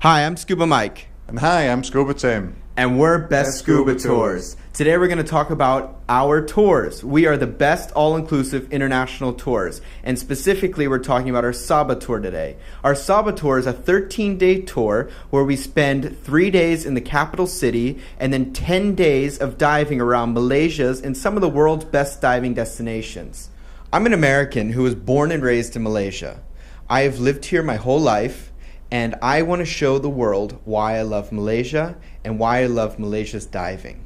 Hi, I'm Scuba Mike. And hi, I'm Scuba Tim. And we're Best Scuba Scuba Tours. Today we're going to talk about our tours. We are the best all-inclusive international tours. And specifically, we're talking about our Sabah tour today. Our Sabah tour is a 13-day tour where we spend 3 days in the capital city and then 10 days of diving around Malaysia's and some of the world's best diving destinations. I'm an American who was born and raised in Malaysia. I have lived here my whole life. And I want to show the world why I love Malaysia and why I love Malaysia's diving.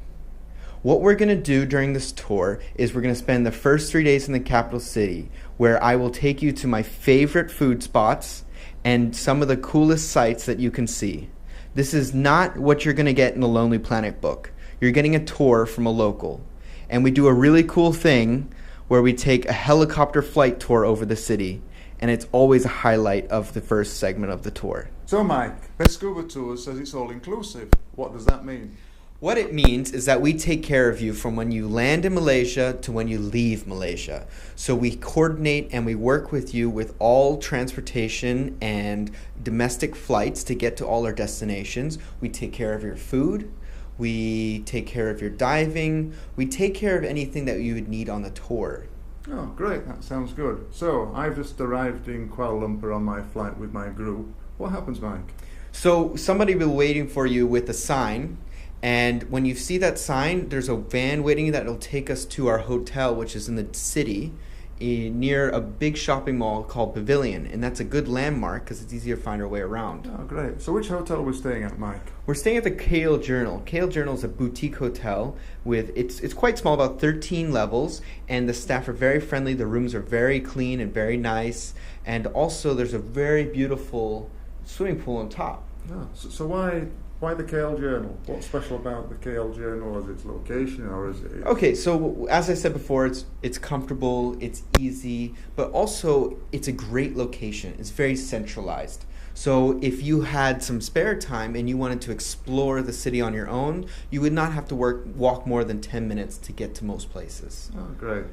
What we're going to do during this tour is we're going to spend the first 3 days in the capital city, where I will take you to my favorite food spots and some of the coolest sights that you can see. This is not what you're going to get in the Lonely Planet book. You're getting a tour from a local. And we do a really cool thing where we take a helicopter flight tour over the city. And it's always a highlight of the first segment of the tour. So Mike, Best Scuba Tours says it's all inclusive. What does that mean? What it means is that we take care of you from when you land in Malaysia to when you leave Malaysia. So we coordinate and we work with you with all transportation and domestic flights to get to all our destinations. We take care of your food. We take care of your diving. We take care of anything that you would need on the tour. Oh, great. That sounds good. So, I've just arrived in Kuala Lumpur on my flight with my group. What happens, Mike? So, somebody will be waiting for you with a sign. And when you see that sign, there's a van waiting that will take us to our hotel, which is in the city, near a big shopping mall called Pavilion. And that's a good landmark because it's easier to find our way around. Oh, great. So which hotel are we staying at, Mike? We're staying at the Kale Journal. Kale Journal is a boutique hotel with, it's quite small, about 13 levels, and the staff are very friendly. The rooms are very clean and very nice. And also there's a very beautiful swimming pool on top. Oh, so why the Kale Journal? What's special about the Kale Journal? Is it its location or is it... Okay, so as I said before, it's comfortable, it's easy, but also it's a great location. It's very centralized. So if you had some spare time and you wanted to explore the city on your own, you would not have to walk more than 10 minutes to get to most places. Oh, great.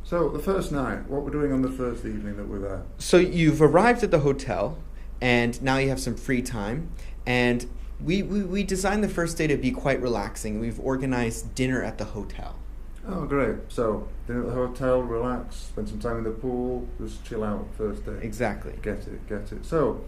So the first night, what we're doing on the first evening that we're there? So you've arrived at the hotel and now you have some free time, and we designed the first day to be quite relaxing. We've organized dinner at the hotel. Oh, great. So, dinner at the hotel, relax, spend some time in the pool, just chill out first day. Exactly. Get it. So,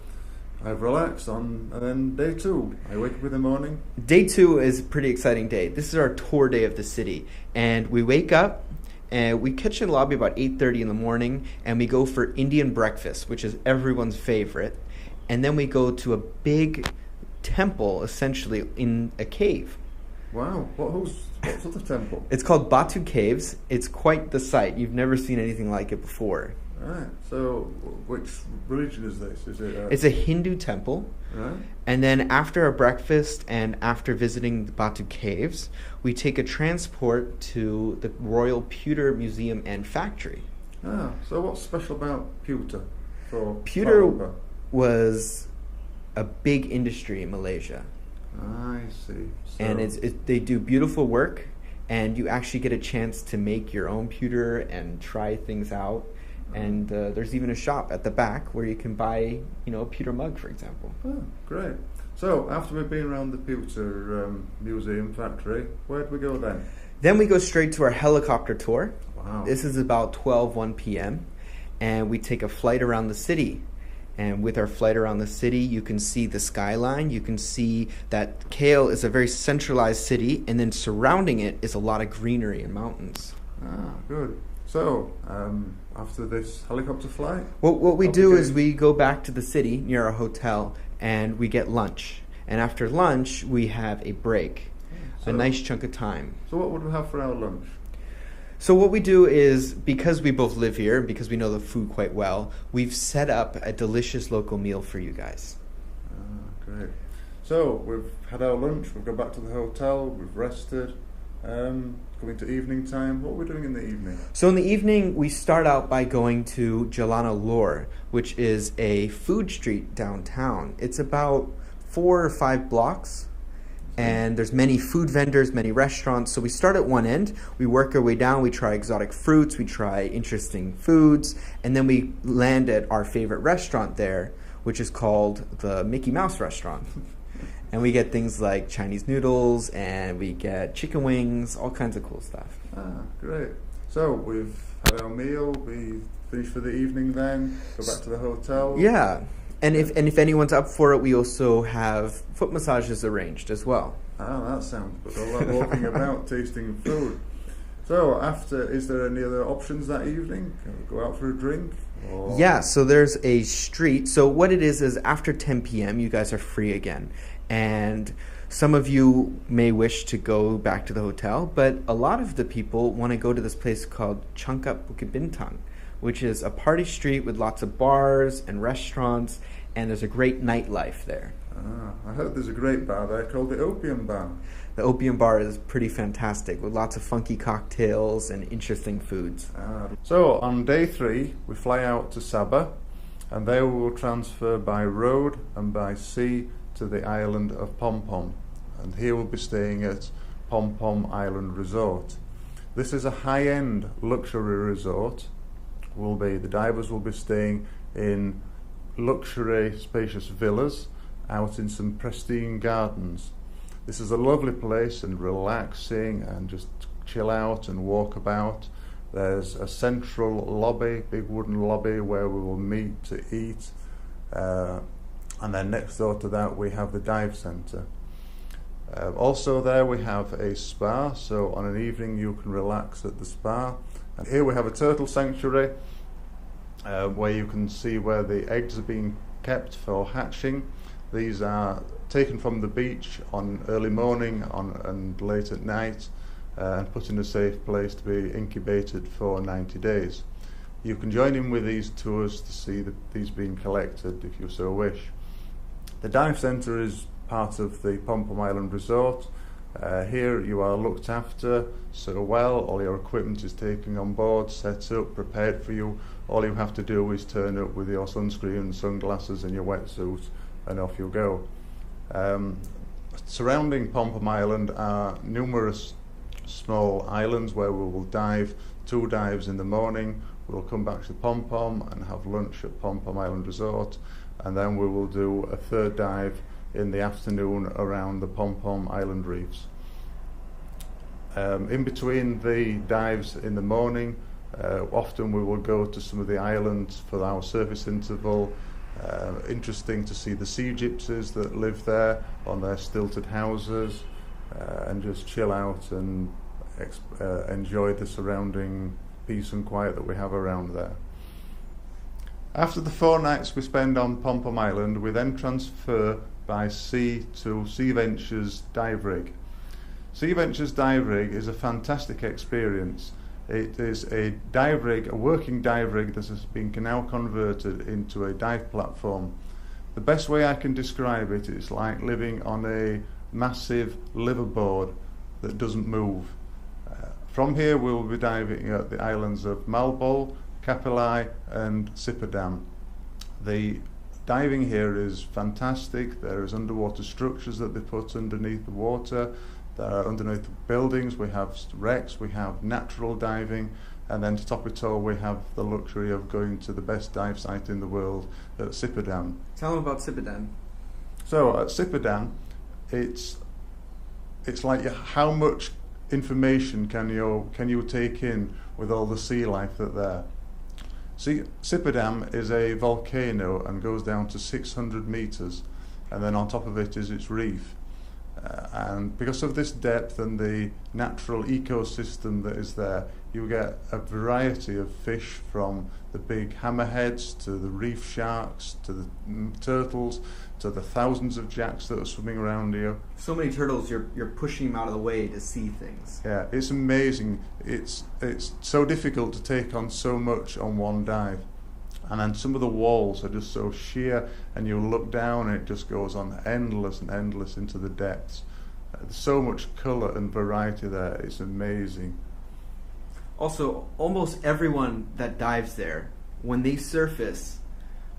I've relaxed and then day 2. I wake up in the morning. Day 2 is a pretty exciting day. This is our tour day of the city. And we wake up and we catch in the lobby about 8:30 in the morning, and we go for Indian breakfast, which is everyone's favorite. And then we go to a big temple, essentially in a cave. Wow, what sort of temple? It's called Batu Caves. It's quite the sight. You've never seen anything like it before. Right. So, which religion is this? It's a Hindu temple. Right. And then after our breakfast and after visiting the Batu Caves, we take a transport to the Royal Pewter Museum and Factory. Ah, so what's special about pewter? Pewter was a big industry in Malaysia. I see. So And they do beautiful work, and you actually get a chance to make your own pewter and try things out. And there's even a shop at the back where you can buy, a pewter mug, for example. Oh, great. So after we've been around the pewter museum factory, where do we go then? Then we go straight to our helicopter tour. Wow. This is about 1 p.m. and we take a flight around the city. And with our flight around the city, you can see the skyline. You can see that Kale is a very centralized city, and then surrounding it is a lot of greenery and mountains. Ah, good. So, after this helicopter flight? What we do is we go back to the city near our hotel, and we get lunch. And after lunch, we have a break, a nice chunk of time. So what would we have for our lunch? So what we do is, because we both live here, because we know the food quite well, we've set up a delicious local meal for you guys. Ah, great. So we've had our lunch, we've gone back to the hotel, we've rested. Coming to evening time, what are we doing in the evening? So in the evening, we start out by going to Jalana Lor, which is a food street downtown. It's about 4 or 5 blocks. And there's many food vendors, many restaurants. So we start at one end, we work our way down, we try exotic fruits, we try interesting foods, and then we land at our favorite restaurant there, which is called the Mickey Mouse restaurant. And we get things like Chinese noodles, and we get chicken wings, all kinds of cool stuff. Ah, great. So we've had our meal, we finished for the evening then, go back to the hotel. Yeah. And if anyone's up for it, we also have foot massages arranged as well. Ah, that sounds good. All that walking about, tasting food. So is there any other options that evening? Can we go out for a drink? Or? Yeah, so there's a street. So what it is after 10 p.m. you guys are free again. And some of you may wish to go back to the hotel, but a lot of the people want to go to this place called Changkat Bukit Bintang, which is a party street with lots of bars and restaurants, and there's a great nightlife there. Ah, I heard there's a great bar there called the Opium Bar. The Opium Bar is pretty fantastic with lots of funky cocktails and interesting foods. So on day 3, we fly out to Sabah, and there we will transfer by road and by sea to the island of Pom Pom. And here we'll be staying at Pom Pom Island Resort. This is a high-end luxury resort. The divers will be staying in luxury spacious villas out in some pristine gardens. This is a lovely place and relaxing and just chill out and walk about. There's a central lobby, big wooden lobby where we will meet to eat. And then next door to that we have the dive centre. Also there we have a spa, so on an evening you can relax at the spa. And here we have a turtle sanctuary where you can see where the eggs are being kept for hatching. These are taken from the beach on early morning and late at night and put in a safe place to be incubated for 90 days. You can join in with these tours to see these being collected if you so wish. The dive centre is part of the Pom Pom Island Resort. Here you are looked after so well, all your equipment is taken on board, set up, prepared for you. All you have to do is turn up with your sunscreen, sunglasses and your wetsuit and off you go. Surrounding Pom Pom Island are numerous small islands where we will dive 2 dives in the morning. We'll come back to Pom Pom and have lunch at Pom Pom Island Resort, and then we will do a 3rd dive in the afternoon around the Pom Pom Island reefs. In between the dives in the morning, often we will go to some of the islands for our surface interval. Interesting to see the sea gypsies that live there on their stilted houses and just chill out and enjoy the surrounding peace and quiet that we have around there. After the 4 nights we spend on Pom Pom Island, we then transfer by sea to Sea Ventures dive rig. Sea Ventures dive rig is a fantastic experience. It is a dive rig, a working dive rig that has been now converted into a dive platform. The best way I can describe it is like living on a massive liveaboard that doesn't move. From here we will be diving at the islands of Malbol, Kapilai and Sipadam. The diving here is fantastic. There is underwater structures that they put underneath the water. There are underneath buildings, we have wrecks, we have natural diving, and then to top it all we have the luxury of going to the best dive site in the world at Sipadam. Tell them about Sipadam. So at Sipadam, it's like how much information can you take in with all the sea life that there. See, Sipadam is a volcano and goes down to 600 meters, and then on top of it is its reef. And because of this depth and the natural ecosystem that is there, you get a variety of fish, from the big hammerheads to the reef sharks to the turtles to the thousands of jacks that are swimming around you. So many turtles, you're pushing them out of the way to see things. Yeah, it's amazing. It's so difficult to take on so much on one dive. And then some of the walls are just so sheer, and you look down and it just goes on endless and endless into the depths. There's so much colour and variety there, it's amazing. Also, almost everyone that dives there, when they surface,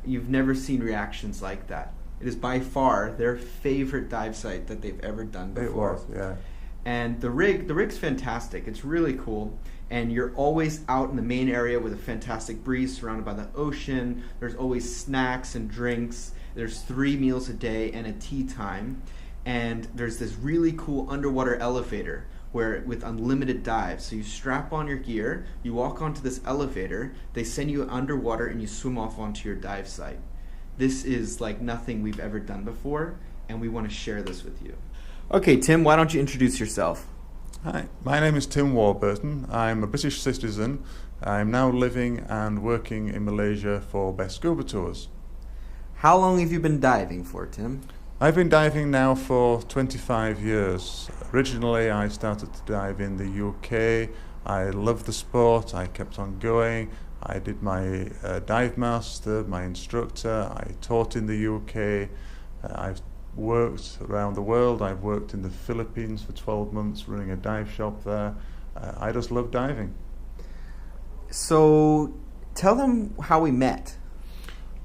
you've never seen reactions like that. It is by far their favorite dive site that they've ever done before. It was, yeah. And the rig's fantastic. It's really cool. and you're always out in the main area with a fantastic breeze surrounded by the ocean. There's always snacks and drinks. There's 3 meals a day and a tea time. And there's this really cool underwater elevator where with unlimited dives. So you strap on your gear, you walk onto this elevator, they send you underwater and you swim off onto your dive site. This is like nothing we've ever done before, and we want to share this with you. Okay, Tim, why don't you introduce yourself? Hi, my name is Tim Warburton. I'm a British citizen. I'm now living and working in Malaysia for Best Scuba Tours. How long have you been diving for, Tim? I've been diving now for 25 years. Originally, I started to dive in the UK. I loved the sport. I kept on going. I did my dive master, my instructor. I taught in the UK. I've worked around the world. I've worked in the Philippines for 12 months running a dive shop there. I just love diving. So tell them how we met.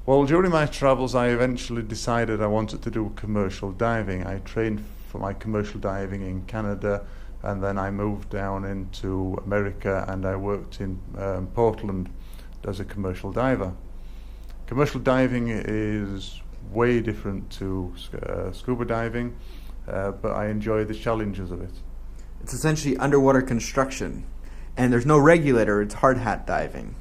Well, during my travels, I eventually decided I wanted to do commercial diving. I trained for my commercial diving in Canada, and then I moved down into America and I worked in Portland as a commercial diver. Commercial diving is way different to scuba diving, but I enjoy the challenges of it. It's essentially underwater construction, and there's no regulator. It's hard hat diving.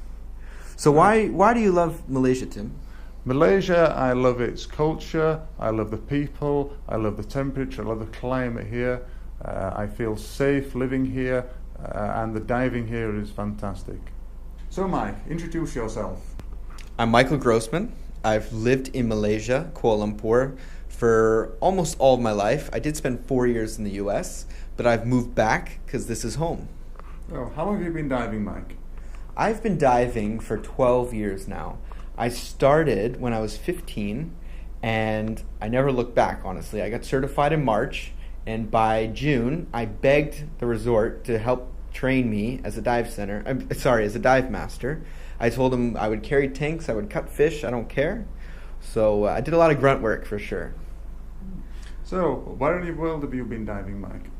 So why do you love Malaysia, Tim? Malaysia, I love its culture, I love the people, I love the temperature, I love the climate here. I feel safe living here, and the diving here is fantastic. So Mike, introduce yourself. I'm Michael Grossman. I've lived in Malaysia, Kuala Lumpur, for almost all of my life. I did spend 4 years in the US, but I've moved back because this is home. Oh, how long have you been diving, Mike? I've been diving for 12 years now. I started when I was 15, and I never looked back, honestly. I got certified in March, and by June, I begged the resort to help train me as a dive as a dive master. I told them I would carry tanks, I would cut fish, I don't care. So I did a lot of grunt work for sure. So, where in the world have you been diving, Mike?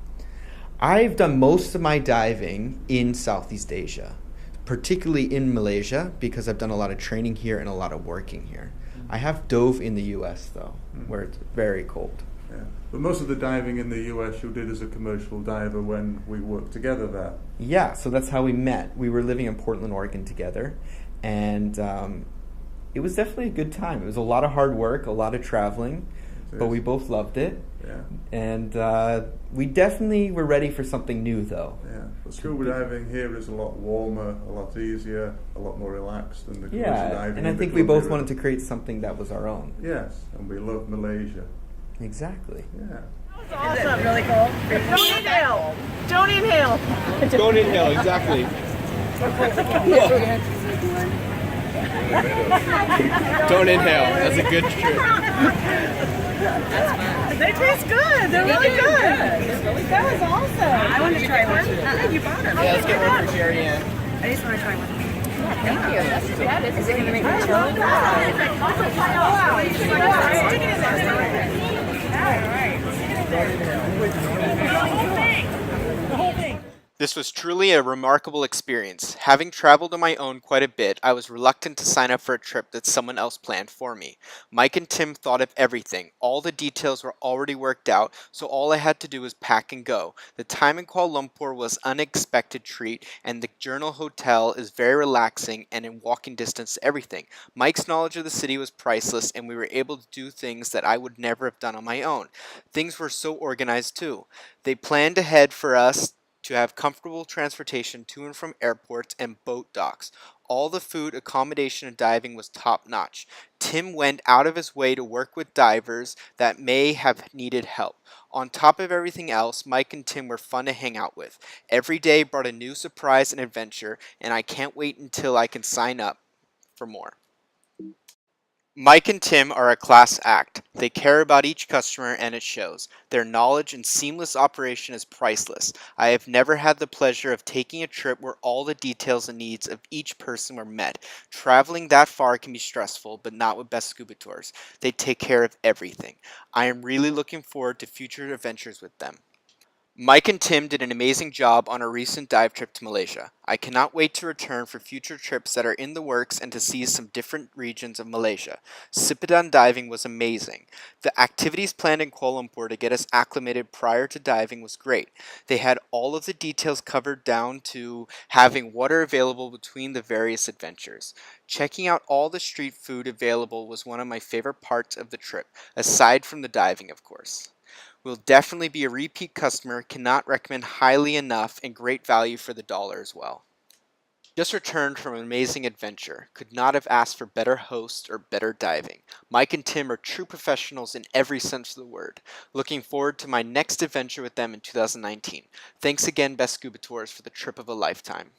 I've done most of my diving in Southeast Asia, particularly in Malaysia, because I've done a lot of training here and a lot of working here. I have dove in the US though, where it's very cold. Yeah. But most of the diving in the US you did as a commercial diver when we worked together there. Yeah, so that's how we met. We were living in Portland, Oregon together, and it was definitely a good time. It was a lot of hard work, a lot of traveling, but we both loved it. Yeah. And we definitely were ready for something new though. Yeah, but scuba diving here is a lot warmer, a lot easier, a lot more relaxed than the commercial diving. And I think we both wanted to create something that was our own. Yes, and we love Malaysia. Exactly. Yeah. That's awesome. Really cool. Don't inhale. Don't inhale. Don't inhale, exactly. Don't inhale. That's a good trick. They taste good. They're really good. That was awesome. I want to try one. You bought them. Yeah, let's get one for Sherry Ann. I just want to try one. Thank you. Is it going to make me Wow. chill? Stick it in there. All right. The whole thing. This was truly a remarkable experience. Having traveled on my own quite a bit, I was reluctant to sign up for a trip that someone else planned for me. Mike and Tim thought of everything. All the details were already worked out, so all I had to do was pack and go. The time in Kuala Lumpur was an unexpected treat, and the Journal Hotel is very relaxing and in walking distance to everything. Mike's knowledge of the city was priceless, and we were able to do things that I would never have done on my own. Things were so organized too. They planned ahead for us to have comfortable transportation to and from airports and boat docks. All the food, accommodation, and diving was top-notch. Tim went out of his way to work with divers that may have needed help. On top of everything else, Mike and Tim were fun to hang out with. Every day brought a new surprise and adventure, and I can't wait until I can sign up for more. Mike and Tim are a class act. They care about each customer and it shows. Their knowledge and seamless operation is priceless. I have never had the pleasure of taking a trip where all the details and needs of each person were met. Traveling that far can be stressful, but not with Best Scuba Tours. They take care of everything. I am really looking forward to future adventures with them. Mike and Tim did an amazing job on our recent dive trip to Malaysia. I cannot wait to return for future trips that are in the works and to see some different regions of Malaysia. Sipadan diving was amazing. The activities planned in Kuala Lumpur to get us acclimated prior to diving was great. They had all of the details covered down to having water available between the various adventures. Checking out all the street food available was one of my favorite parts of the trip, aside from the diving, of course. Will definitely be a repeat customer, cannot recommend highly enough, and great value for the dollar as well. Just returned from an amazing adventure. Could not have asked for better host or better diving. Mike and Tim are true professionals in every sense of the word. Looking forward to my next adventure with them in 2019. Thanks again, Best Scuba Tours, for the trip of a lifetime.